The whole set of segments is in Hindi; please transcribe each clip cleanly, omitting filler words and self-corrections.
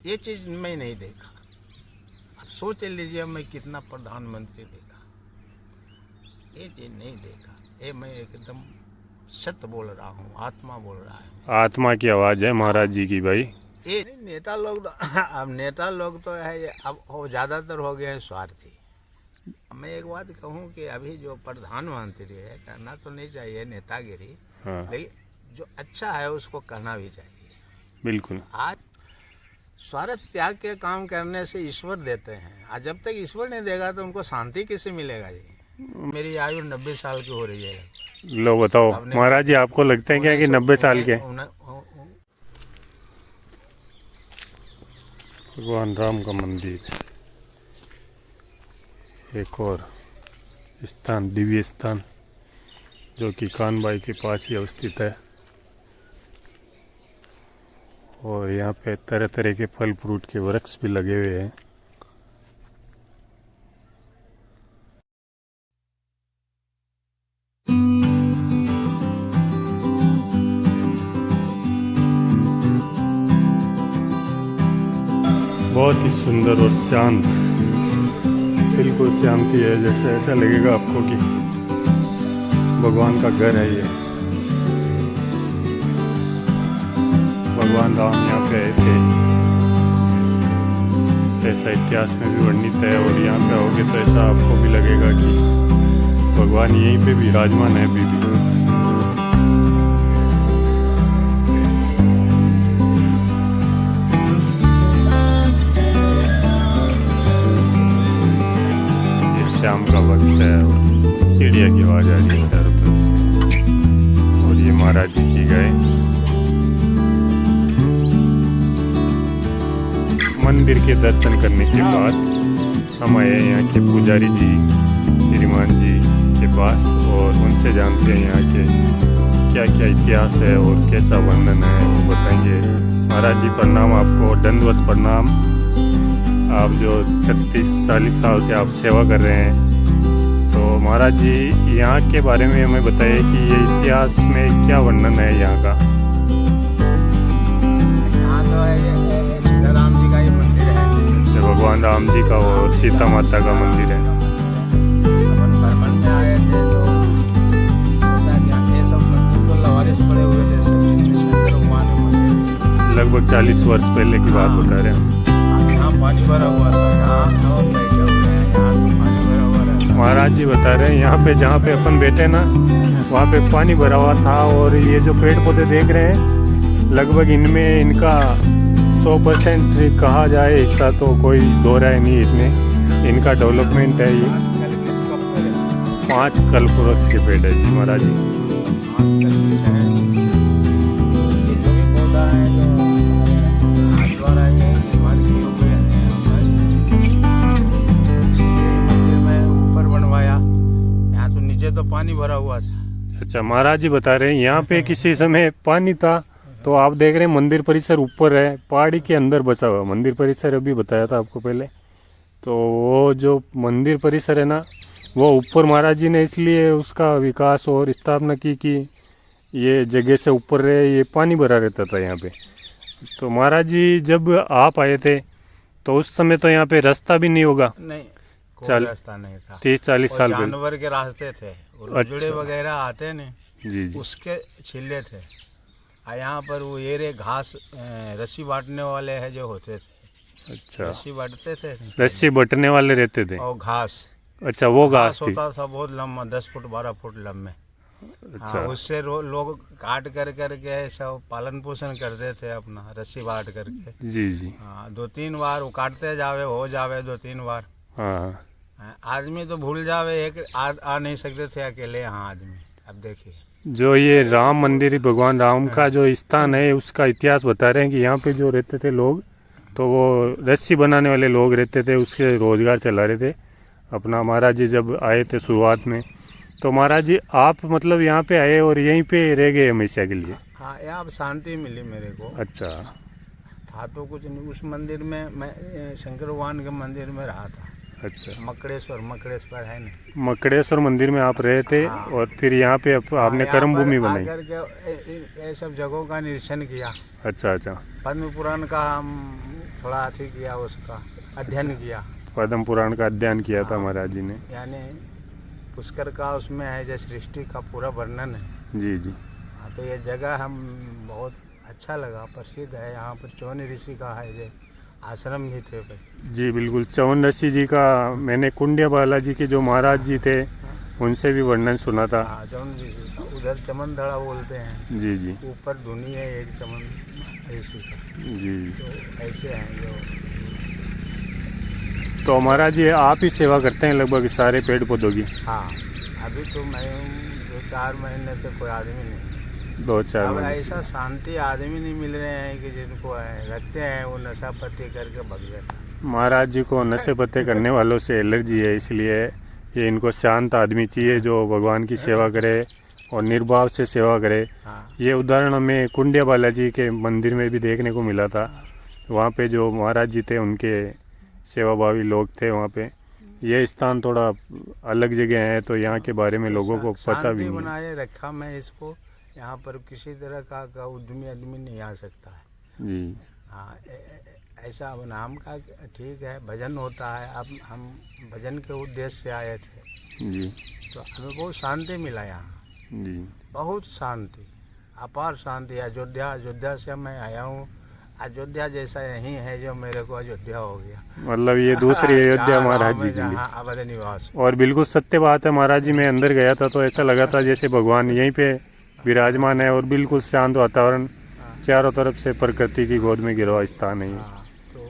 ये चीज़ मैं नहीं देखा। अब सोच लीजिए मैं कितना प्रधानमंत्री देखा, ये चीज़ नहीं देखा। ये मैं एकदम सत्य बोल रहा हूँ, आत्मा बोल रहा है। आत्मा की आवाज़ है महाराज जी की भाई। ये नेता लोग अब नेता लोग तो है, अब वो ज़्यादातर हो गए हैं स्वार्थी। मैं एक बात कहूँ कि अभी जो प्रधानमंत्री है, करना तो नहीं चाहिए नेतागिरी, हाँ लेकिन जो अच्छा है उसको करना भी चाहिए। बिल्कुल। आज स्वार्थ त्याग के काम करने से ईश्वर देते हैं, आज जब तक ईश्वर नहीं देगा तो उनको शांति कैसे मिलेगा जी। मेरी आयु 90 साल की हो रही है। लो बताओ महाराज जी, आपको लगता है क्या कि 90 साल के? भगवान राम का मंदिर, एक और स्थान, दिव्य स्थान, जो कि कानबाई के पास ही अवस्थित है। और यहाँ पे तरह तरह के फल फ्रूट के वृक्ष भी लगे हुए हैं। बहुत ही सुंदर और शांत, बिल्कुल शांति है, जैसे ऐसा लगेगा आपको कि भगवान का घर है ये। भगवान राम यहाँ पे आए थे, ऐसा इतिहास में भी वर्णित है। और यहाँ पे आओगे तो ऐसा आपको भी लगेगा कि भगवान यहीं पे विराजमान है अभी भी। शाम का वक्त है और चिड़िया की आवाज़ आ रही है चारों तरफ से। और ये महाराज जी की गाय। मंदिर के दर्शन करने के बाद हम आए यहाँ के पुजारी जी, श्रीमान जी के पास, और उनसे जानते हैं यहाँ के क्या क्या इतिहास है और कैसा वर्णन है, वो बताएंगे। महाराज जी प्रणाम आपको, दंडवत प्रणाम। आप जो 36-40 साल से आप सेवा कर रहे हैं, तो महाराज जी यहाँ के बारे में हमें बताइए कि ये इतिहास में क्या वर्णन है यहाँ का। यहाँ तो है सीता राम जी का ये मंदिर है। अच्छा, भगवान राम जी का और सीता माता का मंदिर है। अपन भ्रमण में आए थे तो सोचा कि ये सब मंदिर तो लवारिस पड़े हुए थे, सब जितने शंकर भगवान के मंदिर लगभग 40 वर्ष पहले की बात बता रहे हैं। यहाँ पानी भरा हुआ था, यहाँ और बैठे हुए हैं, यहाँ तो पानी भरा हुआ रहता। महाराज जी बता रहे हैं यहाँ पे जहाँ पे अपन बैठे ना, वहाँ पे पानी भरा हुआ था। और ये जो पेड़ पौधे देख रहे हैं, लगभग इनमें इनका 100% कहा जाए हिस्सा तो कोई दो राय नहीं इसमें, इनका डेवलपमेंट है। ये 5 कल्पवृक्ष के पेड़ है जी महाराज जी। तो पानी भरा हुआ था। अच्छा, महाराज जी बता रहे हैं यहाँ पे किसी समय पानी था, तो आप देख रहे हैं मंदिर परिसर ऊपर है, पहाड़ी के अंदर बचा हुआ मंदिर परिसर, अभी बताया था आपको पहले। तो वो जो मंदिर परिसर है ना, वो ऊपर महाराज जी ने इसलिए उसका विकास और स्थापना की कि ये जगह से ऊपर रहे, ये पानी भरा रहता था यहाँ पे। तो महाराज जी जब आप आए थे तो उस समय तो यहाँ पे रास्ता भी नहीं होगा? नहीं, कोई रास्ता नहीं था। 30-40 साल पहले जानवर के रास्ते थे, जुड़े वगैरह आते नहीं जी जी, उसके छिले थे। यहाँ पर वो ये घास रस्सी बांटने वाले हैं जो होते थे। अच्छा, रस्सी बांटते थे, रस्सी बटने वाले रहते थे। और घास, अच्छा, वो घास थी। होता था बहुत लंबा, 10 फुट 12 फुट लंबे। अच्छा, उससे लोग काट कर करके सब पालन पोषण करते थे अपना, रस्सी बांट करके। जी जी, हाँ, 2-3 बार वो काटते जावे, हो जावे 2-3 बार। हाँ, आदमी तो भूल जावे, एक आ नहीं सकते थे अकेले यहाँ आदमी। अब देखिए जो ये राम मंदिर, भगवान राम का जो स्थान है, उसका इतिहास बता रहे हैं कि यहाँ पे जो रहते थे लोग, तो वो रस्सी बनाने वाले लोग रहते थे, उसके रोजगार चला रहे थे अपना। महाराज जी जब आए थे शुरुआत में, तो महाराज जी आप मतलब यहाँ पे आए और यहीं पे रह गए हमेशा के लिए? हाँ, यहाँ शांति मिली मेरे को। अच्छा, था तो कुछ नहीं उस मंदिर में, मैं शंकर भगवान के मंदिर में रहा था। अच्छा, मकड़ेश्वर है ना, मकड़ेश्वर मंदिर में आप रहे थे। हाँ। और फिर यहाँ पे आपने कर्म भूमि बनाई? आकर के ये सब जगहों का निरीक्षण किया। अच्छा अच्छा, पद्म पुराण का हम थोड़ा अथी किया, उसका अध्ययन किया, पद्म पुराण का अध्ययन किया था महाराज जी ने। यानी पुष्कर का उसमें है जो सृष्टि का पूरा वर्णन है। जी जी। हाँ, तो ये जगह हम बहुत अच्छा लगा, प्रसिद्ध है। यहाँ पर चौन ऋषि का है जो आश्रम भी थे भाई। जी बिल्कुल, चौन ऋषि जी का मैंने कुंडिया बालाजी के जो महाराज जी थे उनसे भी वर्णन सुना था। हाँ, चौन ऋषि का उधर चमनधड़ा बोलते हैं। जी जी। ऊपर धुनी है एक चमन ऋषि का। जी। तो ऐसे हैं जो। तो महाराज जी आप ही सेवा करते हैं लगभग सारे पेड़ पौधों की? हाँ, अभी तो मैं 2-4 महीने से कोई आदमी नहीं। 2-4 अब महीने। ऐसा शांति आदमी नहीं मिल रहे हैं कि जिनको रखते हैं वो नशा पत्ती करके भग जाता है। महाराज जी को नशे पत्ते करने वालों से एलर्जी है, इसलिए ये इनको शांत आदमी चाहिए जो भगवान की सेवा करे और निर्भाव से सेवा करे। हाँ, ये उदाहरण हमें कुंडिया बालाजी के मंदिर में भी देखने को मिला था। वहाँ पे जो महाराज जी थे उनके सेवाभावी लोग थे वहाँ पे। ये स्थान थोड़ा अलग जगह है तो यहाँ के बारे में लोगों को पता भी शांति नहीं। बनाए रखा मैं इसको। यहाँ पर किसी तरह का उद्यमी आदमी नहीं आ सकता है। जी। हाँ, ऐसा अब नाम का ठीक है, भजन होता है। अब हम भजन के उद्देश्य से आए थे, जी तो हमें बहुत शांति मिला यहाँ, जी। बहुत शांति, अपार शांति। अयोध्या से मैं आया हूँ। अयोध्या जैसा यही है जो मेरे को अयोध्या हो गया। मतलब ये दूसरी अयोध्या महाराज जी के लिए। हाँ, अवध निवास। और बिल्कुल सत्य बात है महाराज जी, मैं अंदर गया था तो ऐसा लगा था जैसे भगवान यहीं पे विराजमान है और बिल्कुल शांत वातावरण, चारों तरफ से प्रकृति की गोद में गिरा हुआ स्थान है ये। हाँ, तो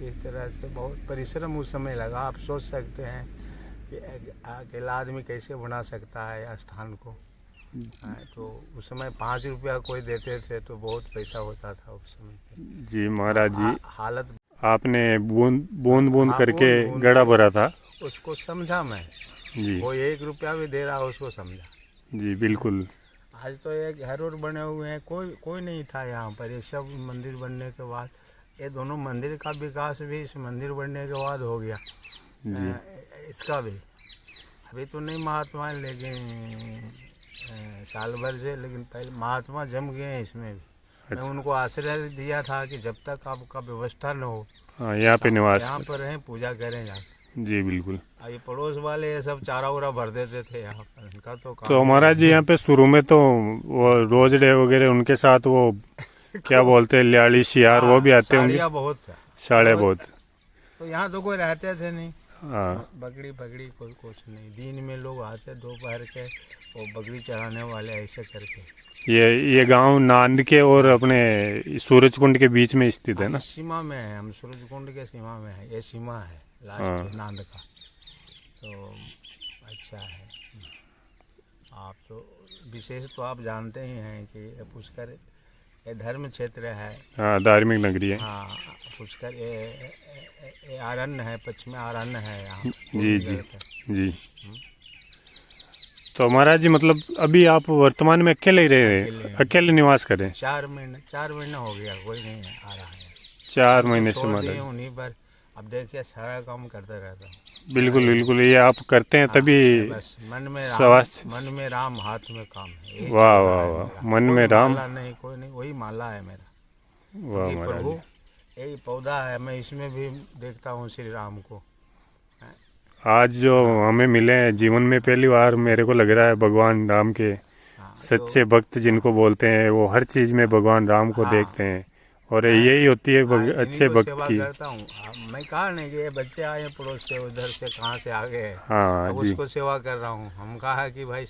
इस तरह से बहुत परिश्रम उस समय लगा। आप सोच सकते हैं कि अकेला आदमी कैसे बना सकता है स्थान को। हाँ, तो उस समय 5 रुपया कोई देते थे तो बहुत पैसा होता था उस समय। जी महाराज जी, हालत आपने बूंद बूंद हाँ, करके बूंद गड़ा भरा था। उसको समझा मैं। जी कोई 1 रुपया भी दे रहा है उसको समझा। जी बिल्कुल। आज तो एक घर और बने हुए हैं, कोई नहीं था यहाँ पर। ये सब मंदिर बनने के बाद, ये दोनों मंदिर का विकास भी इस मंदिर बनने के बाद हो गया। जी इसका भी अभी तो नहीं महात्मा है, लेकिन साल भर से, लेकिन पहले महात्मा जम गए हैं इसमें भी। अच्छा। मैं उनको आश्रय दिया था कि जब तक आपका व्यवस्था न हो हाँ, यहाँ पे निवास यहाँ पर रहें, पूजा करें जाकर। जी बिल्कुल। ये पड़ोस वाले ये सब चारा उरा भर देते थे यहाँ पर, इनका तो काम। तो महाराज जी यहाँ पे शुरू में तो वो रोजड़े वगैरह उनके साथ वो क्या बोलते हैं, ल्याली शियार, वो भी आते होंगे। साड़ियाँ बहुत है, साढ़े बहुत। तो यहाँ तो कोई रहते थे नहीं। हाँ बकरी कोई कुछ नहीं। दिन में लोग आते, दोपहर के वो बकरी चढ़ाने वाले ऐसे करके। ये गांव नांद के और अपने सूरजकुंड के बीच में स्थित है ना? सीमा में है, हम सूरजकुंड के सीमा में है। ये सीमा है हाँ। लास्ट नांद का। तो अच्छा है। आप तो विशेष तो आप जानते ही हैं कि ये पुष्कर ये धर्म क्षेत्र है। हाँ, धार्मिक नगरी है। हाँ, पुष्कर ये अरण्य है, पश्चिमी अरण्य है यहाँ। जी जी जी। तो महाराज जी मतलब अभी आप वर्तमान में अकेले ही रहे हैं, अकेले निवास करें? 4 महीने हो गया, कोई नहीं आ रहा है। 4 महीने से छोड़ महाराज। दिए उन्हीं पर। अब देखिए सारा काम करते रहता हूँ। बिल्कुल बिल्कुल, ये आप करते हैं तभी बस मन में स्वास्थ्य। राम, हाथ में काम है। एक वाह चल रहा वाह है वाह, मेरा। मन कोई में राम। माला नहीं, कोई नहीं, वही माला है मेरा। वाह ये महाराज प्रभु जी। यही पौधा है, मैं इसमें भी देखता हूँ श्री राम को। आज जो हमें मिले हैं जीवन में पहली बार, मेरे को लग रहा है भगवान राम के हाँ, सच्चे भक्त जिनको बोलते हैं, वो हर चीज में भगवान राम को हाँ। देखते हैं और यही होती है इन्हीं अच्छे को भक्त सेवा की। करता हूँ। मैं कहा नहीं कि ये बच्चे आए हैं पड़ोस से, उधर से कहाँ से आ गए, हाँ अब जी उसको सेवा कर रहा हूँ। हम कहा कि भाई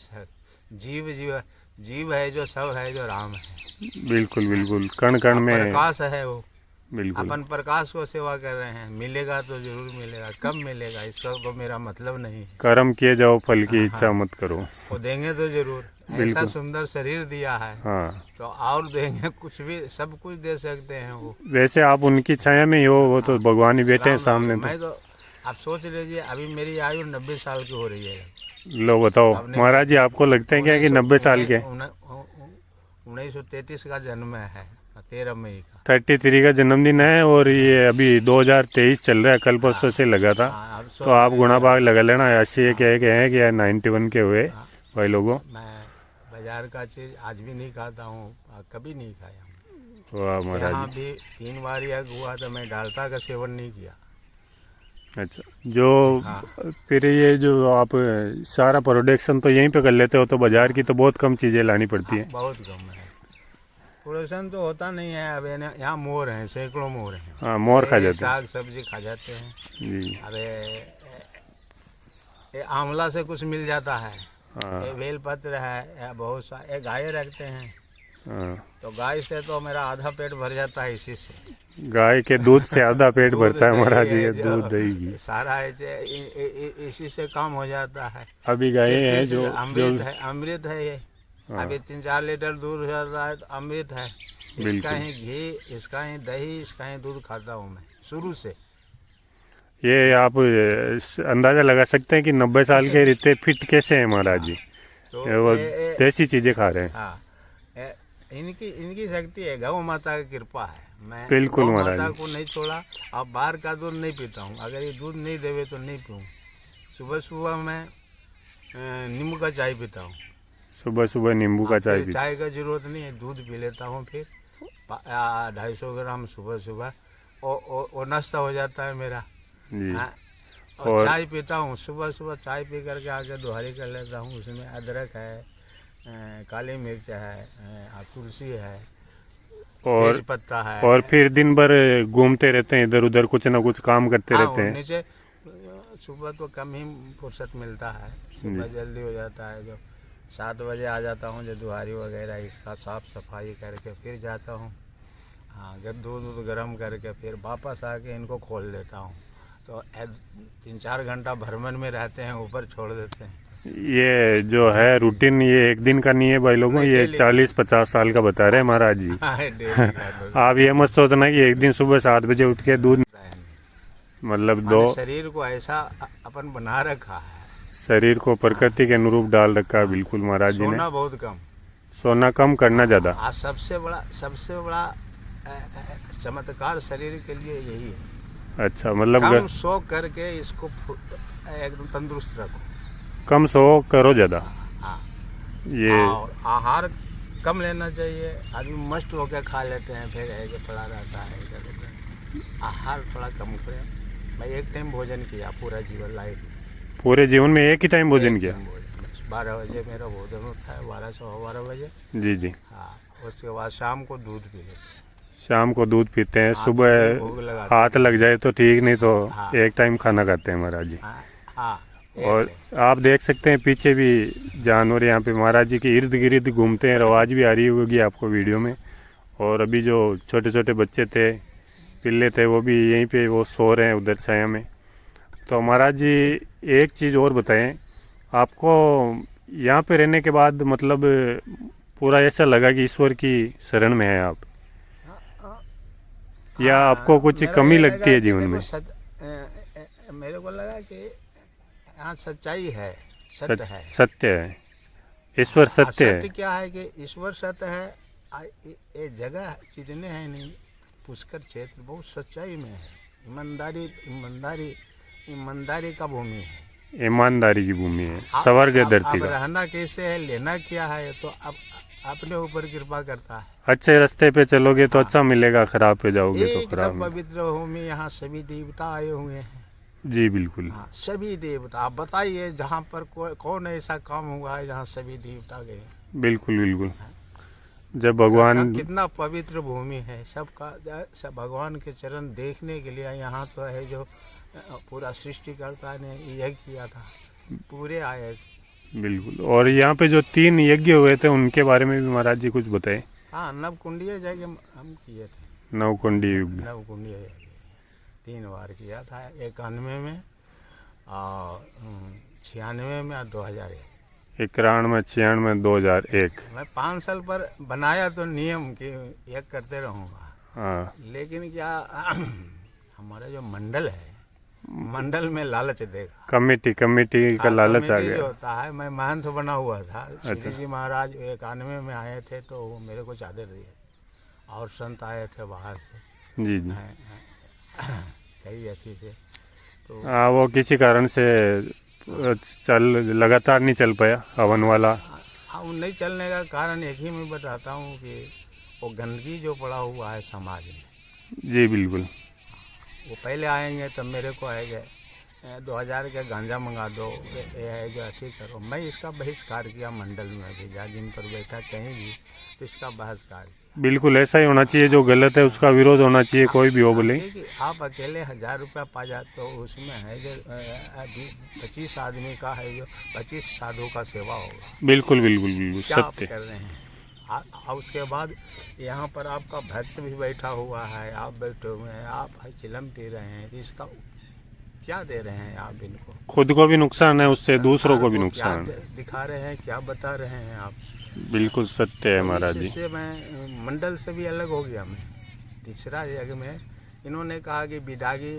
जीव है जो सब है, जो राम है। बिल्कुल बिल्कुल, कण कण में प्रकाश है वो। बिल्कुल। अपन प्रकाश को सेवा कर रहे हैं। मिलेगा तो जरूर मिलेगा, कब मिलेगा इसका तो मेरा मतलब नहीं है। कर्म किए जाओ, फल की इच्छा मत करो। वो देंगे तो जरूर। ऐसा सुंदर शरीर दिया है हाँ, तो और देंगे, कुछ भी सब कुछ दे सकते हैं वो। वैसे आप उनकी छाया में ही हो, वो तो भगवान ही बैठे हैं सामने। तो मैं तो आप सोच लीजिए, अभी मेरी आयु 90 साल की हो रही है। लो बताओ महाराज जी, आपको लगता है क्या कि 90 साल के? 1933 का जन्म है, 13 मई का। 33 का जन्मदिन है और ये अभी 2023 चल रहा है, कल परसों से लगा था। तो आप गुणा भाग लगा लेना, 80 के हैं कि 91 के हुए भाई लोगों। मैं बाजार का चीज़ आज भी नहीं खाता हूँ, कभी नहीं खाया हूँ। वाह महाराज यहाँ जी। भी 3 बार यज्ञ हुआ तो मैं डालडा का सेवन नहीं किया। अच्छा, जो हाँ। फिर ये जो आप सारा प्रोडक्शन तो यहीं पे कर लेते हो, तो बाजार की तो बहुत कम चीज़ें लानी पड़ती हाँ, हैं। बहुत कम है। प्रोडक्शन तो होता नहीं है। अब यहाँ मोर हैं, सैकड़ों मोर हैं। हाँ, मोर खा ये जाते हैं। साग सब्जी खा जाते हैं। जी। अरे ये आंवला से कुछ मिल जाता है। हाँ ये बेलपत्र है, या बहुत सा ये गाय रखते हैं। हाँ, तो गाय से तो मेरा आधा पेट भर जाता है इसी से। गाय के दूध से आधा पेट दूध भरता है दही महाराज जी, है ये जो दूध दही की। सारा है इसी से काम हो जाता है। अभी गायें हैं इसी जो से जो अमृत है ये। हाँ। अभी 3-4 लीटर दूध हो जाता है तो अमृत है। इसका बिल्कुल। ही घी, इसका ही दही, इसका ही दूध खाता हूँ मैं शुरू से। ये आप अंदाजा लगा सकते हैं कि 90 साल के इतने फिट कैसे हैं महाराज जी। तो ये वो ये देसी चीज़ें खा रहे हैं। हाँ, इनकी शक्ति है, गौ माता की कृपा है। मैं बिल्कुल गौ महाराज माता जी। को नहीं छोड़ा। अब बाहर का दूध नहीं पीता हूँ। अगर ये दूध नहीं देवे तो नहीं पीऊँ। सुबह सुबह मैं नींबू का चाय पीता हूँ। सुबह सुबह नींबू का चाय फिर पीते। चाय का जरूरत नहीं है, दूध पी लेता हूँ। फिर 250 ग्राम सुबह सुबह वो नाश्ता हो जाता है मेरा। जी। हाँ, और और चाय पीता हूँ। सुबह सुबह चाय पी करके आके दोहारी कर लेता हूँ। उसमें अदरक है, काली मिर्च है, तुलसी है, और तेज पत्ता है। और फिर दिन भर घूमते रहते हैं इधर उधर, कुछ ना कुछ काम करते हाँ, रहते हैं। नीचे सुबह तो कम ही फुर्सत मिलता है। सुबह जल्दी हो जाता है। जो 7 बजे आ जाता हूँ, जो दुहारी वगैरह इसका साफ सफाई करके फिर जाता हूँ। हाँ, जब दूध गर्म करके फिर वापस आके इनको खोल देता हूँ। तो 3-4 घंटा भ्रमण में रहते हैं, ऊपर छोड़ देते हैं। ये जो है रूटीन, ये एक दिन का नहीं है भाई लोगों, नहीं, ये डेली। 40-50 साल का बता रहे हैं महाराज जी। हाँ, डेली का तो आप ये मत सोचना कि एक दिन सुबह 7 बजे उठ के दूध, होता है नहीं। मतलब माने दो शरीर को ऐसा अपन बना रखा है। शरीर को प्रकृति के अनुरूप डाल रखा है। बिल्कुल महाराज जी ने। सोना बहुत कम। सोना कम, करना ज़्यादा। आज सबसे बड़ा चमत्कार शरीर के लिए यही है। अच्छा, मतलब कम सो करके इसको एकदम तंदुरुस्त रखो। कम सो करो ज़्यादा। हाँ, ये और आहार कम लेना चाहिए। आदमी मस्त होकर खा लेते हैं, फिर ऐसे पड़ा रहता है इधर उधर। आहार थोड़ा कम करें। मैं एक टाइम भोजन किया पूरा जीवन लाइफ। पूरे जीवन में एक ही टाइम भोजन किया। 12 बजे मेरा भोजन होता है, 12 से 12 बजे। जी जी। हाँ, उसके बाद शाम को दूध पी लेते हैं। शाम को दूध पीते हैं, हाथ में सुबह भूख लगाते हाथ लग जाए तो ठीक, नहीं तो हाँ। एक टाइम खाना खाते हैं महाराज जी। हाँ, हाँ, और आप देख सकते हैं पीछे भी जानवर यहाँ पे महाराज जी के इर्द गिर्द घूमते हैं। आवाज़ भी आ रही होगी आपको वीडियो में। और अभी जो छोटे छोटे बच्चे थे, पिल्ले थे, वो भी यहीं पे वो सो रहे हैं उधर छाया में। तो महाराज जी एक चीज़ और बताएं, आपको यहाँ पे रहने के बाद मतलब पूरा ऐसा लगा कि ईश्वर की शरण में है आप, या आपको कुछ मेरा कमी ये लगती लगा है कि जीवन देखो में? मेरे को लगा कि यहाँ सच्चाई है, सत्य सत्य है। सत्य है, ईश्वर सत्य सत्य है। क्या है कि ईश्वर सत्य है। ये जगह जितने हैं नहीं, पुष्कर क्षेत्र बहुत सच्चाई में है। ईमानदारी का भूमि है। ईमानदारी की भूमि है, स्वर्ग है धरती अब का। रहना कैसे है, लेना क्या है, तो अब अपने ऊपर कृपा करता है। अच्छे रास्ते पे चलोगे तो अच्छा मिलेगा, खराब पे जाओगे तो खराब एकदम मिलेगा। पवित्र भूमि। यहाँ सभी देवता आए हुए हैं। जी बिल्कुल। हाँ, सभी देवता। आप बताइए जहाँ पर कौन ऐसा काम हुआ है जहाँ सभी देवता गए? बिल्कुल बिल्कुल। जब भगवान, कितना पवित्र भूमि है सबका। सब भगवान के चरण देखने के लिए यहाँ तो है, जो पूरा सृष्टिकर्ता ने यह किया था, पूरे आए थे। बिल्कुल। और यहाँ पे जो 3 यज्ञ हुए थे उनके बारे में भी महाराज जी कुछ बताएं। हाँ, नवकुंडीय यज्ञ हम किए थे। नवकुंडी युग। नवकुंडीय यज्ञ 3 बार किया था। 91 में और 96 में और 2001। 91, 96, 2001। मैं 5 साल पर बनाया तो नियम कि यज्ञ करते रहूँगा। हाँ लेकिन क्या हमारा जो मंडल है, मंडल में लालच देगा। कमेटी का लालच आ कमेटी जो गया। होता है, मैं महंत बना हुआ था। श्री जी महाराज 91 में आए थे तो वो मेरे को चादर दिए, और संत आए थे बाहर से। जी जी। कई अच्छी से तो हाँ, वो किसी कारण से लगातार नहीं चल पाया हवन वाला। नहीं चलने का कारण एक ही मैं बताता हूँ कि वो गंदगी जो पड़ा हुआ है समाज में, जी बिल्कुल। वो पहले आएंगे तब मेरे को आएंगे 2000 का गांजा मंगा दो, ये है जो अच्छी करो। मैं इसका बहिष्कार किया, मंडल में भेजा, जिन पर बैठा कहीं भी तो इसका बहिष्कार किया। बिल्कुल ऐसा ही होना चाहिए, जो गलत है उसका विरोध होना चाहिए, कोई भी हो बोले। कि आप अकेले 1000 रुपया पा जाते हो, उसमें है जो अभी 25 आदमी का है, जो 25 साधु का सेवा होगा। बिल्कुल बिल्कुल बिल्कुल क्या आप सत्य। कर रहे हैं? उसके बाद यहाँ पर आपका भक्त भी बैठा हुआ है, आप बैठे हुए हैं, आप चिलम पी रहे हैं, इसका क्या दे रहे हैं आप इनको? खुद को भी नुकसान है उससे, दूसरों को भी क्या नुकसान। दिखा रहे हैं, क्या बता रहे हैं आप? बिल्कुल सत्य है महाराज जी। इससे मैं मंडल से भी अलग हो गया। मैं तीसरा जगह में इन्होंने कहा कि विदागी,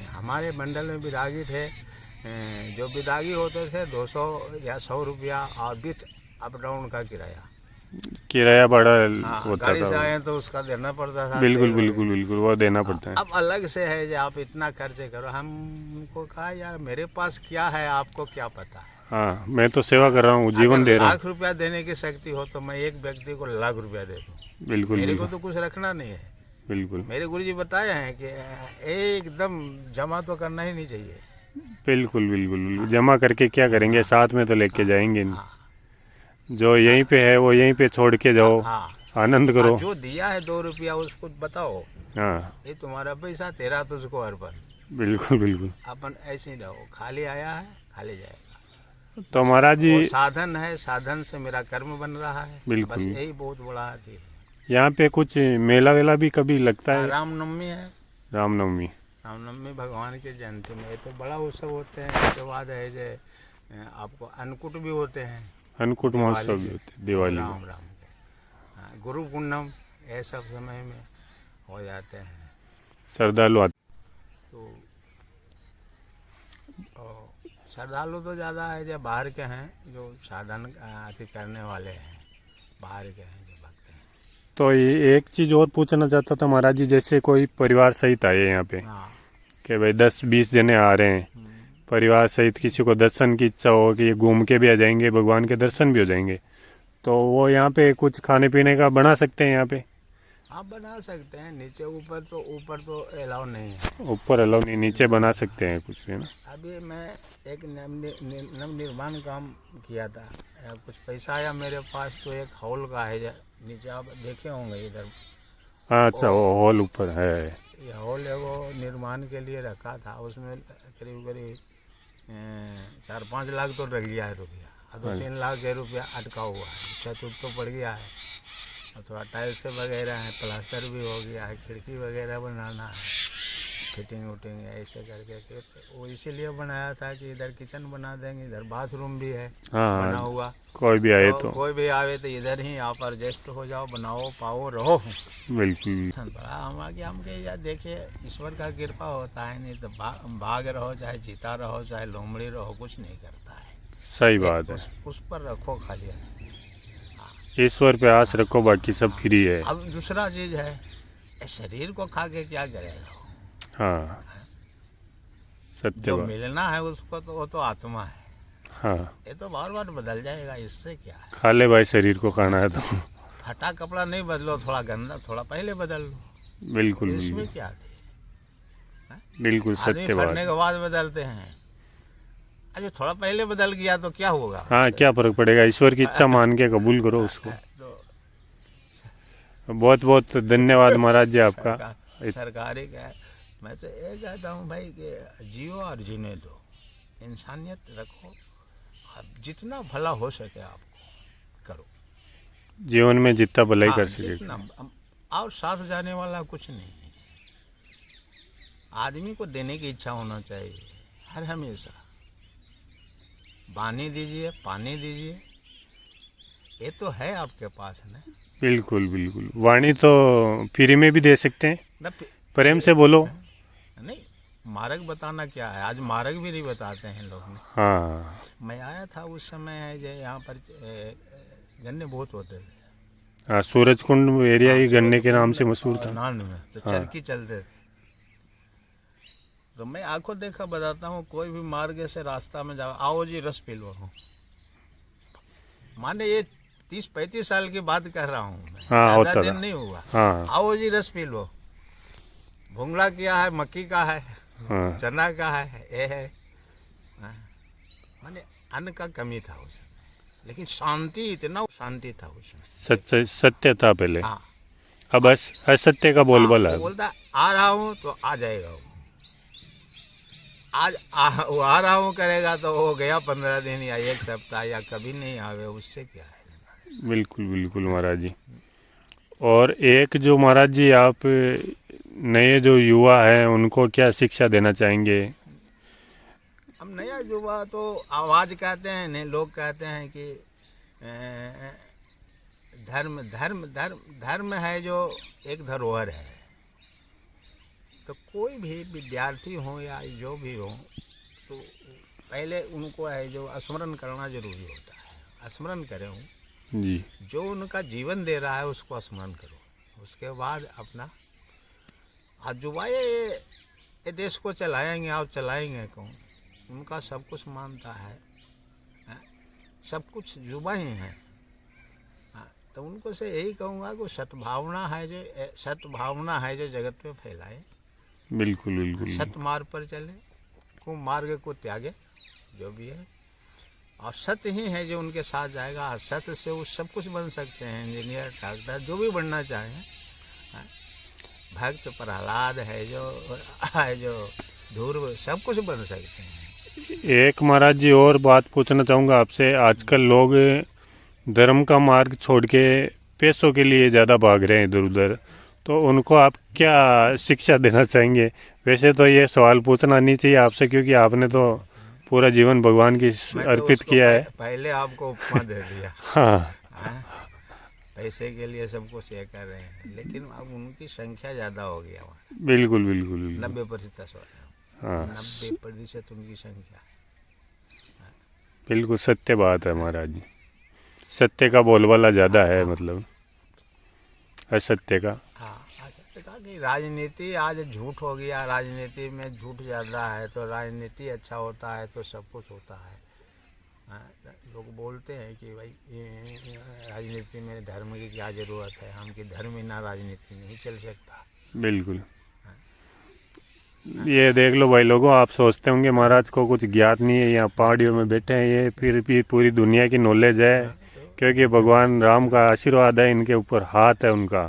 हमारे मंडल में विदागी थे, जो विदागी होते थे 200 या 100 रुपया और विथ अप डाउन का किराया बड़ा होता गाड़ी से था। आए तो उसका देना पड़ता था। बिल्कुल बिल्कुल बिल्कुल वो देना पड़ता है। अब अलग से है जो आप इतना खर्चे करो। हमको कहा यार मेरे पास क्या है, आपको क्या पता है? हाँ मैं तो सेवा कर रहा हूँ, जीवन दे रहा हूँ। लाख रुपया देने की शक्ति हो तो मैं एक व्यक्ति को लाख रुपया दे दूँ। बिल्कुल मेरे को बिल्कुल तो कुछ रखना नहीं है। बिल्कुल मेरे गुरुजी बताए हैं कि एकदम जमा तो करना ही नहीं चाहिए। बिल्कुल बिल्कुल बिल्कुल जमा करके क्या करेंगे, साथ में तो लेके जाएंगे नहीं। हाँ जो यहीं पे है वो यहीं पे छोड़ के जाओ, हाँ, आनंद करो। जो दिया है 2 रुपया उसको बताओ, हाँ ये तुम्हारा पैसा, तेरा तुझको अर्पण। बिल्कुल बिल्कुल। अपन ऐसे ही रहो, खाली आया है खाली जाएगा। तो महाराज वो जी साधन है, साधन से मेरा कर्म बन रहा है। बिल्कुल। बस यही बहुत बड़ा चीज है। यहाँ पे कुछ मेला वेला भी कभी लगता है? रामनवमी है, रामनवमी। रामनवमी भगवान के जयंती में ये तो बड़ा उत्सव होते हैं। उसके बाद है जो आपको अन्नकूट भी होते हैं, अन्नकूट महोत्सव भी होते हैं दिवाली को। राम राम के। हाँ, गुरु पूर्णम ये सब समय में हो जाते हैं। श्रद्धालु आते। तो श्रद्धालु तो ज़्यादा है जो बाहर के हैं, जो साधन अति करने वाले हैं, बाहर के हैं जो भक्त हैं। तो ये एक चीज़ और पूछना चाहता था महाराज जी, जैसे कोई परिवार सहित आए यहाँ पे हाँ कि भाई 10-20 जने आ रहे हैं, परिवार सहित, किसी को दर्शन की इच्छा हो कि ये घूम के भी आ जाएंगे, भगवान के दर्शन भी हो जाएंगे, तो वो यहाँ पे कुछ खाने पीने का बना सकते हैं यहाँ पे? आप बना सकते हैं। नीचे ऊपर तो अलाउ नहीं है। ऊपर अलाउ नहीं, नीचे बना सकते हैं कुछ भी ना? अभी मैं एक नवनिर्माण काम किया था, कुछ पैसा आया मेरे पास, तो एक हॉल का है नीचे, आप देखे होंगे इधर। हाँ अच्छा, वो हॉल ऊपर है। ये हॉल है वो निर्माण के लिए रखा था, उसमें करीब 4-5 लाख तो लग गया है रुपया, और 2-3 लाख के रुपया अटका हुआ है। छत तो पड़ गया है, और थोड़ा टाइल्स वगैरह है, प्लास्टर भी हो गया है, खिड़की वगैरह बनाना है, फिटिंग वुटिंग ऐसे करके। वो इसीलिए बनाया था कि इधर किचन बना देंगे, इधर बाथरूम भी है हाँ बना हुआ। कोई भी आए तो कोई भी आवे तो इधर ही आप एडजस्ट हो जाओ, बनाओ पाओ रहो। बिल्कुल। बड़ा हमके यार देखिए, ईश्वर का कृपा होता है, नहीं तो भाग रहो, चाहे जीता रहो, चाहे लोमड़ी रहो, कुछ नहीं करता है। सही बात है। उस पर रखो खाली। ईश्वर पे आस रखो, बाकी सब फ्री है। अब दूसरा चीज है, शरीर को खा के क्या करेगा? हाँ सत्य जो बात। मिलना है उसको तो वो तो आत्मा है। हाँ ये तो बार बार बदल जाएगा, इससे क्या है? खा ले भाई, शरीर को खाना है तो। फटा कपड़ा नहीं बदलो, थोड़ा गंदा थोड़ा पहले बदल लो। बिल्कुल इसमें बिल्कुल क्या है? बिल्कुल आदमी सत्य बात। फटने के बाद बदलते हैं, अरे थोड़ा पहले बदल गया तो क्या होगा? हाँ क्या फर्क पड़ेगा, ईश्वर की इच्छा मान के कबूल करो उसको। तो बहुत बहुत धन्यवाद महाराज जी आपका। सरकारी का है। मैं तो ये कहता हूँ भाई कि जियो और जीने दो, इंसानियत रखो, और जितना भला हो सके आपको करो जीवन में जितना भलाई हाँ, कर सके। जितना। और साथ जाने वाला कुछ नहीं है। आदमी को देने की इच्छा होना चाहिए हर हमेशा। पानी दीजिए, पानी दीजिए, ये तो है आपके पास है ना। बिल्कुल बिल्कुल, वाणी तो फ्री में भी दे सकते हैं, ना प्रेम से बोलो। नहीं, मार्ग बताना क्या है, आज मार्ग भी नहीं बताते हैं लोग ने। हाँ मैं आया था उस समय है जो यहाँ पर गन्ने बहुत होते थे। हाँ, सूरज कुंड एरिया ही गन्ने के नाम से मशहूर था। नान में तो चरखी चलते थे। तो मैं आंखों देखा बताता हूँ, कोई भी मार्ग से रास्ता में जाओ, आओ जी रस पी लो, माने ये 30-35 साल की बात कर रहा हूँ मैं, हाँ, होता ज़्यादा दिन था। नहीं हुआ। हाँ आओ जी रस पी लो। भुंगड़ा क्या है, मक्की का है, हाँ चना का है, ये है। हाँ, माने अन्न का कमी था उस समय, लेकिन शांति, इतना शांति था उसमें। सत्य था पहले, हाँ अब असत्य का बोलबाला वो है। बोलता आ रहा हूँ तो आ जाएगा वो। आज वो आ रहा हूँ करेगा तो वो गया 15 दिन या 1 सप्ताह या कभी नहीं आवे, उससे क्या है। बिल्कुल बिल्कुल महाराज जी। और एक जो महाराज जी आप नए जो युवा हैं उनको क्या शिक्षा देना चाहेंगे? अब नया युवा तो आवाज कहते हैं, नहीं लोग कहते हैं कि धर्म धर्म धर्म धर्म है जो एक धरोहर है। तो कोई भी विद्यार्थी हो या जो भी हो, तो पहले उनको है जो स्मरण करना जरूरी होता है। स्मरण करें जी जो उनका जीवन दे रहा है, उसको स्मरण करो। उसके बाद अपना आज युवा ये देश को चलाएंगे, आप चलाएंगे कौन? उनका सब कुछ मानता है, सब कुछ युवा ही है। तो उनको से यही कहूँगा कि सद्भावना है जो जगत में फैलाए। बिल्कुल बिल्कुल। सत्य मार्ग पर चले, कुमार्ग को त्यागे, जो भी है। और सत्य ही है जो उनके साथ जाएगा। सत्य से वो सब कुछ बन सकते हैं, इंजीनियर, डॉक्टर, जो भी बनना चाहें। भक्त प्रहलाद है जो ध्रुव, सब कुछ बन सकते हैं। एक महाराज जी और बात पूछना चाहूँगा आपसे। आजकल लोग धर्म का मार्ग छोड़ के पैसों के लिए ज़्यादा भाग रहे हैं इधर उधर, तो उनको आप क्या शिक्षा देना चाहेंगे? वैसे तो ये सवाल पूछना नहीं चाहिए आपसे, क्योंकि आपने तो पूरा जीवन भगवान की अर्पित किया है। पहले आपको उपमा दे दिया। हाँ पैसे के लिए सब कुछ ये कर रहे हैं, लेकिन अब उनकी संख्या ज़्यादा हो गया वहाँ। बिल्कुल बिल्कुल। 90% हाँ 90% उनकी संख्या है। बिल्कुल सत्य बात है महाराज जी। सत्य का बोलबाला ज़्यादा है, मतलब असत्य का। हाँ, असत्य का कि राजनीति आज झूठ हो गया। राजनीति में झूठ ज़्यादा है, तो राजनीति अच्छा होता है तो सब कुछ होता है। लोग बोलते हैं कि भाई राजनीति में धर्म की क्या ज़रूरत है, हम कि धर्म बिना राजनीति नहीं चल सकता। बिल्कुल। ये देख लो भाई लोगों, आप सोचते होंगे महाराज को कुछ ज्ञात नहीं है, यहाँ पहाड़ियों में बैठे हैं ये, फिर भी पूरी दुनिया की नॉलेज है, क्योंकि भगवान राम का आशीर्वाद है इनके ऊपर, हाथ है उनका।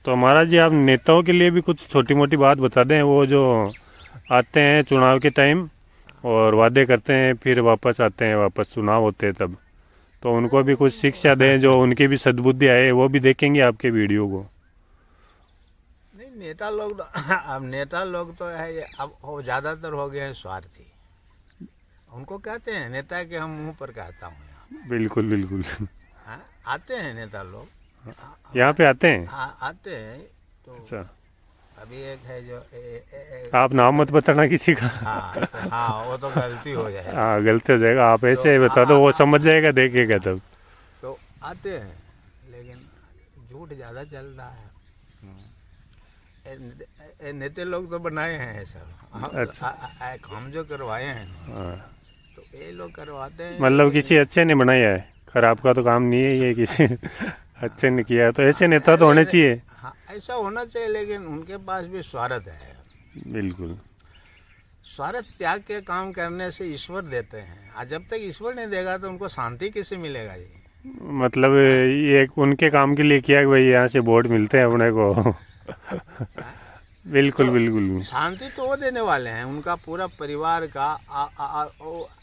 तो महाराज जी आप नेताओं के लिए भी कुछ छोटी मोटी बात बता दें। वो जो आते हैं चुनाव के टाइम और वादे करते हैं, फिर वापस आते हैं, वापस चुनाव होते हैं तब, तो उनको भी कुछ शिक्षा दें, जो उनकी भी सद्बुद्धि आए। वो भी देखेंगे आपके वीडियो को। नेता लोग तो अब नेता लोग तो है ये, अब वो ज़्यादातर हो गए हैं स्वार्थी। उनको कहते हैं नेता के, हम मुंह पर कहता हूँ यहाँ। बिल्कुल बिल्कुल। आते हैं नेता लोग, यहाँ पे आते हैं। हाँ आते हैं। तो अच्छा, अभी एक है जो आप नाम मत बताना किसी का। हाँ तो हाँ, वो तो गलती हो जाएगी। हाँ गलती हो जाएगा, आप ऐसे ही बता दो, वो समझ जाएगा, देखेगा तब। तो आते हैं, लेकिन झूठ ज़्यादा चल रहा है। नेता लोग तो बनाए हैं सब। अच्छा। हम जो करवाए हैं हाँ, तो ये लोग करवाते हैं। मतलब किसी अच्छे ने बनाया है, खराब का तो काम नहीं है ये, किसी अच्छे ने किया है। तो ऐसे नेता तो होने चाहिए। हाँ ऐसा होना चाहिए, लेकिन उनके पास भी स्वार्थ है। बिल्कुल। स्वार्थ त्याग के काम करने से ईश्वर देते हैं, और जब तक ईश्वर नहीं देगा तो उनको शांति कैसे मिलेगा जी? मतलब ये उनके काम के लिए किया कि भाई यहाँ से वोट मिलते हैं अपने को। बिल्कुल तो बिल्कुल। शांति तो वो देने वाले हैं, उनका पूरा परिवार का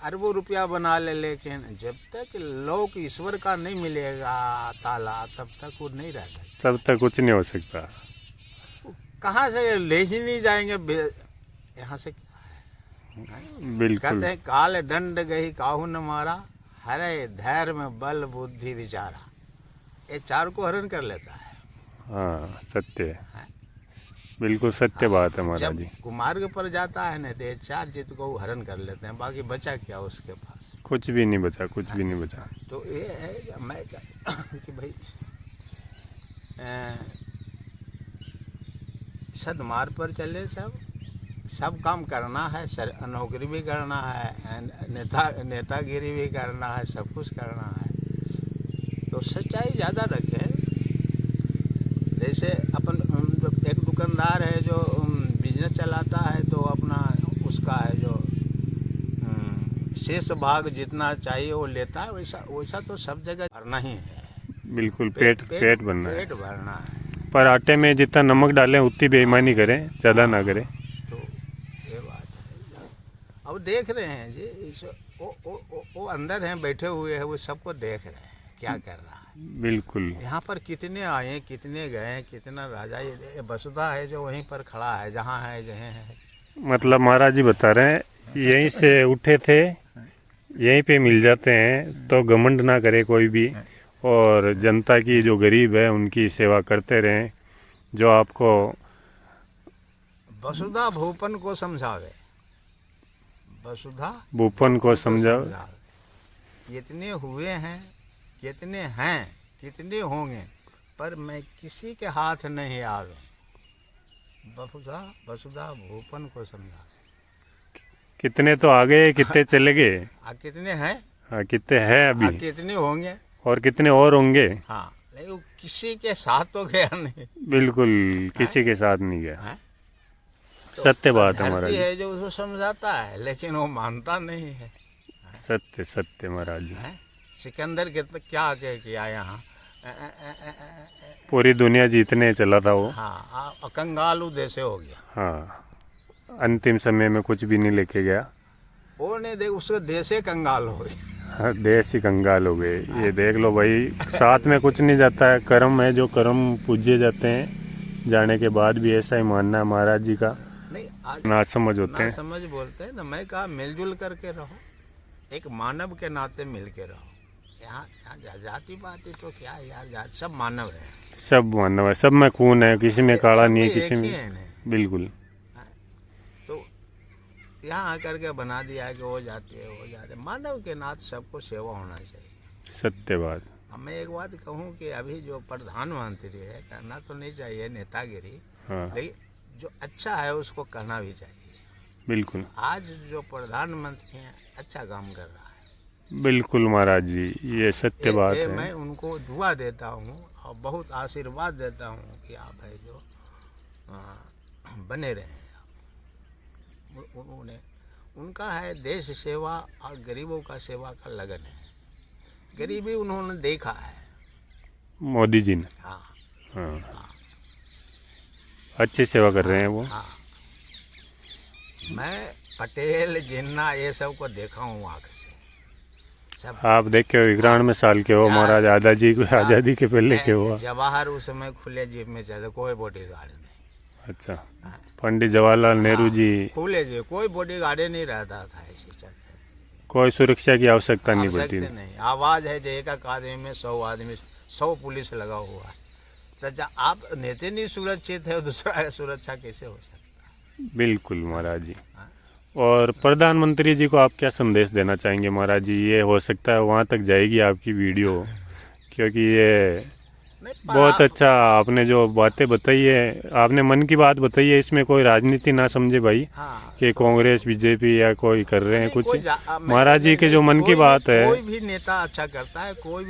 अरबों रुपया बना ले, लेकिन जब तक लोग ईश्वर का नहीं मिलेगा ताला, तब तक वो नहीं रह सकते। तब तक कुछ नहीं हो सकता। कहाँ से ले ही नहीं जाएंगे यहाँ से, क्या है? बिल्कुल। कहते हैं काल दंड गही काहू न मारा, हरे धैर्य में बल बुद्धि विचारा। ये चार को हरण कर लेता है। हाँ सत्य है, बिल्कुल सत्य बात है महाराज जी। जब कुमार्ग पर जाता है ना, तो चार चित्त को हरण कर लेते हैं, बाकी बचा क्या उसके पास? कुछ भी नहीं बचा, कुछ भी नहीं बचा। तो ये है मैं कि भाई सदमार्ग पर चले, सब काम करना है, नौकरी भी करना है, नेतागिरी भी करना है, सब कुछ करना है। तो सच्चाई ज़्यादा रखें। जैसे अपन एक दुकानदार है जो बिजनेस चलाता है, तो अपना उसका है जो शेष भाग जितना चाहिए वो लेता है, वैसा वैसा तो सब जगह भरना ही है। बिल्कुल पेट भरना है। पेट भरना है। पर आटे में जितना नमक डालें उतनी बेईमानी करें, ज़्यादा ना करें। तो ये बात है। अब देख रहे हैं जी, इस वो अंदर हैं, बैठे हुए हैं, वो सबको देख रहे हैं क्या कर रहा है। बिल्कुल। यहाँ पर कितने आए, कितने गए, कितना राजा, ये वसुधा है जो वहीं पर खड़ा है, जहाँ है जहाँ है। मतलब महाराज जी बता रहे हैं यहीं से उठे थे, यहीं पे मिल जाते हैं, तो घमंड ना करे कोई भी, और जनता की जो गरीब है उनकी सेवा करते रहें। जो आपको वसुधा भूपन को समझावे, वसुधा भूपन को समझाओ। कितने हुए हैं, कितने हैं, कितने होंगे, पर मैं किसी के हाथ नहीं आवे। वसुधा भूपन को समझा। कितने तो आ गए, कितने चले गए, कितने हैं, हाँ कितने हैं अभी, कितने होंगे, और कितने और होंगे। हाँ, नहीं वो किसी के साथ तो गया नहीं। बिल्कुल किसी के साथ नहीं गया। तो सत्य बात है महाराज। है जो उसको समझाता है, लेकिन वो मानता नहीं है। सत्य सत्य महाराज जी। सिकंदर के तो क्या कह किया यहाँ, पूरी दुनिया जीतने चला था वो। हाँ, कंगालू देश हो गया। हाँ, अंतिम समय में कुछ भी नहीं लेके गया। वो नहीं देख, उसके देश ही कंगाल हो गए। हाँ, देश ही कंगाल हो गए। ये देख लो भाई, साथ में कुछ नहीं जाता है, कर्म है, जो कर्म पूजे जाते हैं। जाने के बाद भी ऐसा ही मानना है महाराज जी का। नहीं, ना समझ होते हैं, समझ बोलते हैं ना। मैं कहा मिलजुल करके रहो, एक मानव के नाते मिल के रहो। यहाँ जाति पाति तो क्या है यार, सब मानव है, सब मानव है, सब में खून है, किसी में काला नहीं है, किसी में। बिल्कुल। तो यहाँ आकर के बना दिया कि वो जाते हैं, वो जाते। मानव के नाते सबको सेवा होना चाहिए। सत्य बात। मैं एक बात कहूँ कि अभी जो प्रधानमंत्री है, करना तो नहीं चाहिए नेतागिरी, हाँ लेकिन जो अच्छा है उसको करना भी चाहिए। बिल्कुल। आज जो प्रधानमंत्री हैं अच्छा काम कर रहा है। बिल्कुल महाराज जी, ये सत्य बात है। मैं उनको दुआ देता हूँ और बहुत आशीर्वाद देता हूँ कि आप है जो बने रहें। उन्होंने, उनका है देश सेवा और गरीबों का सेवा का लगन है। गरीबी उन्होंने देखा है, मोदी जी ने। हाँ हाँ, अच्छी सेवा कर रहे हैं वो। हाँ, मैं पटेल जिन्ना ये सब को देखा हूँ आँख से। सब आप देखे हो, 91 साल के हो महाराज, आज़ादी के पहले के हो। जवाहर उस समय खुले जीप में चलते, कोई बॉडीगार्ड नहीं। अच्छा, पंडित जवाहरलाल नेहरू जी खुले जीप, कोई बॉडीगार्ड नहीं रहता था, ऐसे चल रहे। कोई सुरक्षा की आवश्यकता नहीं पड़ती। नहीं, आवाज है जो एक आदमी में 100 आदमी, 100 पुलिस लगा हुआ है। तो आप नेता नहीं सुरक्षित है, दूसरा सुरक्षा कैसे हो सकता। बिल्कुल महाराज जी। और प्रधानमंत्री जी को आप क्या संदेश देना चाहेंगे महाराज जी? ये हो सकता है वहाँ तक जाएगी आपकी वीडियो, क्योंकि ये बहुत अच्छा आपने जो बातें बताई है, आपने मन की बात बताई है। इसमें कोई राजनीति ना समझे भाई, कि कांग्रेस बीजेपी या कोई कर रहे हैं कुछ। महाराज जी के जो मन की बात है, कोई भी नेता अच्छा करता है, कोई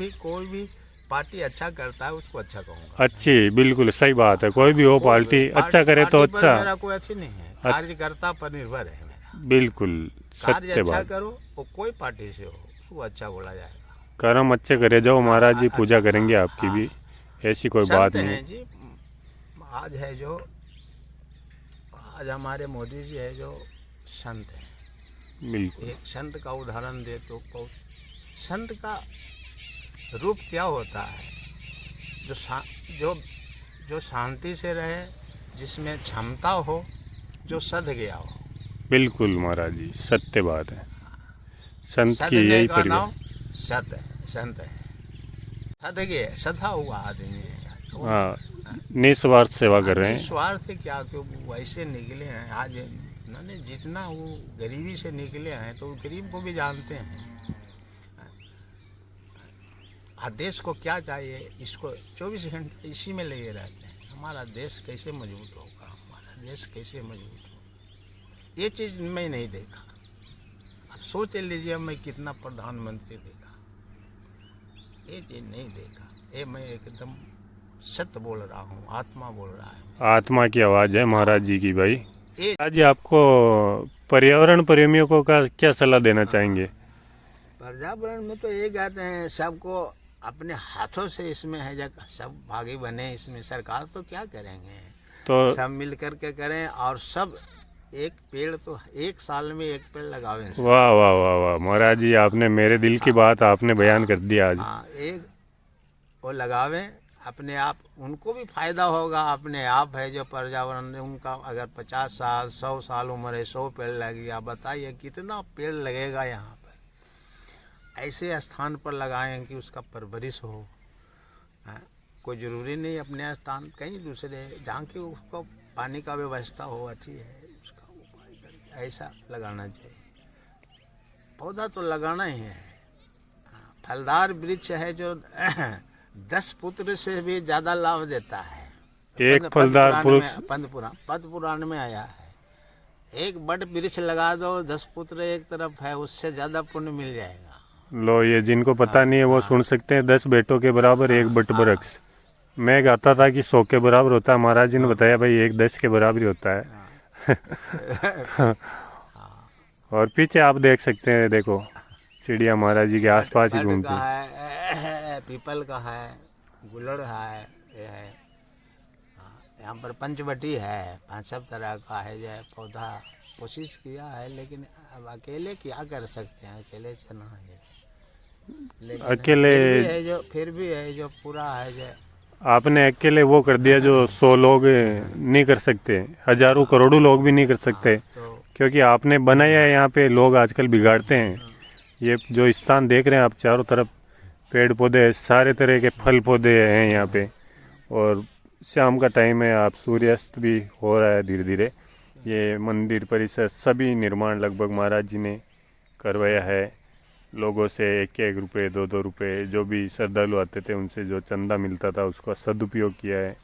भी पार्टी अच्छा करता है, उसको अच्छा कहूँगा। अच्छी, बिल्कुल सही बात है। कोई भी हो पार्टी अच्छा करे तो अच्छा। मेरा कोई अच्छी नहीं है, कार्यकर्ता पर निर्भर है मेरा। बिल्कुल कार्य सत्य अच्छा बात। करो, वो कोई पार्टी से हो, उसको अच्छा बोला जाएगा। कर्म अच्छे करे जाओ महाराज जी, पूजा करेंगे आपकी भी, ऐसी कोई बात नहीं है जी। आज है जो, आज हमारे मोदी जी है जो संत है। बिल्कुल। एक संत का उदाहरण दे तो संत का रूप क्या होता है? जो शांति से रहे, जिसमें क्षमता हो, जो सध गया हो। बिल्कुल महाराज जी, सत्य बात है। संत की सधने यही का नाम संत है। सध गया, सधा हुआ आदमी है। हाँ, निस्वार्थ सेवा कर रहे हैं। निस्वार्थ क्या, क्यों वैसे निकले हैं आज उन्होंने, जितना वो गरीबी से निकले हैं तो गरीब को भी जानते हैं। देश को क्या चाहिए, इसको 24 घंटे इसी में लगे रहते हैं। हमारा देश कैसे मजबूत होगा, हमारा देश कैसे मजबूत होगा, ये चीज़ मैं नहीं देखा। अब सोच लीजिए मैं कितना प्रधानमंत्री देखा, ये चीज नहीं देखा। ये मैं एकदम सत्य बोल रहा हूँ, आत्मा बोल रहा है। आत्मा की आवाज़ है महाराज जी की भाई। ये आज जी आपको पर्यावरण प्रेमियों को का क्या सलाह देना चाहेंगे? पर्यावरण में तो ये कहते हैं सबको अपने हाथों से इसमें है जब सब भागी बने इसमें, सरकार तो क्या करेंगे, तो सब मिल कर के करें और सब एक पेड़ तो एक साल में एक पेड़ लगावें सब। वाह वाह वाह वाह महाराज जी, आपने मेरे दिल की बात आपने बयान कर दिया आज। हाँ, एक वो लगावें, अपने आप उनको भी फायदा होगा। अपने आप है जो पर्यावरण उनका अगर 50 साल 100 साल उम्र है, 100 पेड़ लगेगा, आप बताइए कितना पेड़ लगेगा यहाँ पर। ऐसे स्थान पर लगाएं कि उसका परवरिश हो। हाँ, कोई ज़रूरी नहीं अपने स्थान, कहीं दूसरे जहाँ की उसको पानी का व्यवस्था हो अच्छी है, उसका उपाय करके ऐसा लगाना चाहिए। पौधा तो लगाना ही है। हाँ, फलदार वृक्ष है जो 10 पुत्र से भी ज़्यादा लाभ देता है। एक फलदार पुरुष पद्म पुराण में आया है, एक बड़ वृक्ष लगा दो 10 पुत्र एक तरफ है, उससे ज़्यादा पुण्य मिल जाएगा। लो, ये जिनको पता नहीं है वो सुन सकते हैं। 10 बेटों के बराबर एक बट वृक्ष। मैं गाता था कि 100 के बराबर होता है, महाराज जी ने बताया भाई एक 10 के बराबर ही होता है। और पीछे आप देख सकते हैं, देखो चिड़िया महाराज जी के आसपास ही घूमती है। पीपल का है, गुलड़ है, ये है। यहाँ पर पंचवटी है, 5 तरह का है जो पौधा कोशिश किया है, लेकिन अब अकेले क्या कर सकते हैं, अकेले चलना है। लेकिन अकेले फिर भी है जो पूरा है जो आपने अकेले वो कर दिया जो 100 लोग नहीं कर सकते, हजारों करोड़ों लोग भी नहीं कर सकते। तो क्योंकि आपने बनाया है, यहाँ पे लोग आजकल बिगाड़ते हैं। ये जो स्थान देख रहे हैं आप, चारों तरफ पेड़ पौधे, सारे तरह के फल पौधे हैं यहाँ पे। और शाम का टाइम है, आप सूर्यास्त भी हो रहा है धीरे धीरे। ये मंदिर परिसर सभी निर्माण लगभग महाराज जी ने करवाया है। लोगों से 1-1 रुपये 2-2 रुपये जो भी श्रद्धालु आते थे उनसे जो चंदा मिलता था उसका सदुपयोग किया है।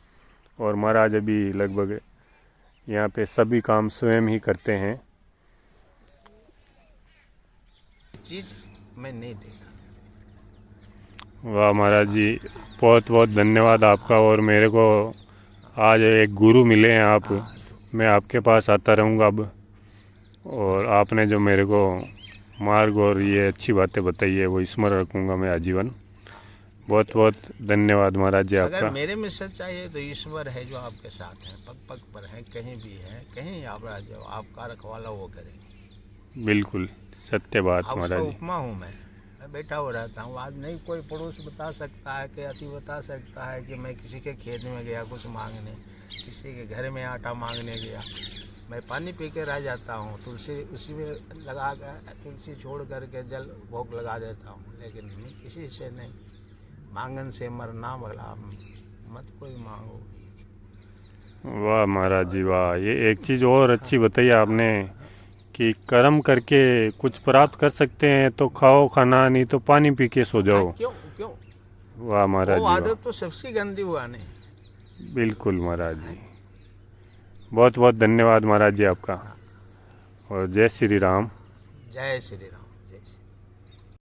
और महाराज अभी लगभग यहाँ पे सभी काम स्वयं ही करते हैं। चीज मैं नहीं देखा। वाह महाराज जी, बहुत बहुत धन्यवाद आपका। और मेरे को आज एक गुरु मिले हैं आप, मैं आपके पास आता रहूँगा अब। और आपने जो मेरे को मार्ग और ये अच्छी बातें बताई है वो स्मरण रखूँगा मैं आजीवन। बहुत बहुत धन्यवाद महाराज जी आपका। अगर मेरे में सच्चाई है तो ईश्वर है जो आपके साथ है, पग पग पर है, कहीं भी है, कहीं आप जो आपका रखवाला वो करेंगे। बिल्कुल सत्य बात उसका महाराज जी। उपमा हूँ मैं बैठा हो रहता हूँ। आज नहीं कोई पड़ोस बता सकता है कि ऐसी बता सकता है कि मैं किसी के खेत में गया कुछ मांगने, किसी के घर में आटा मांगने गया, मैं पानी पी के रह जाता हूँ, तुलसी उसी में लगा कर तुलसी छोड़ करके जल भोग लगा देता हूँ, लेकिन मैं किसी से नहीं। मांगन से मरना भला मत कोई मांगो। वाह महाराज जी वाह, ये एक चीज़ और अच्छी बताई आपने कि कर्म करके कुछ प्राप्त कर सकते हैं तो खाओ खाना, नहीं तो पानी पी के सो जाओ। क्यों क्यों वाह महाराज वो जी आदत वाह, तो सबसे गंदी हुआ नहीं। बिल्कुल महाराज जी, बहुत बहुत धन्यवाद महाराज जी आपका। और जय श्री राम। जय श्री राम।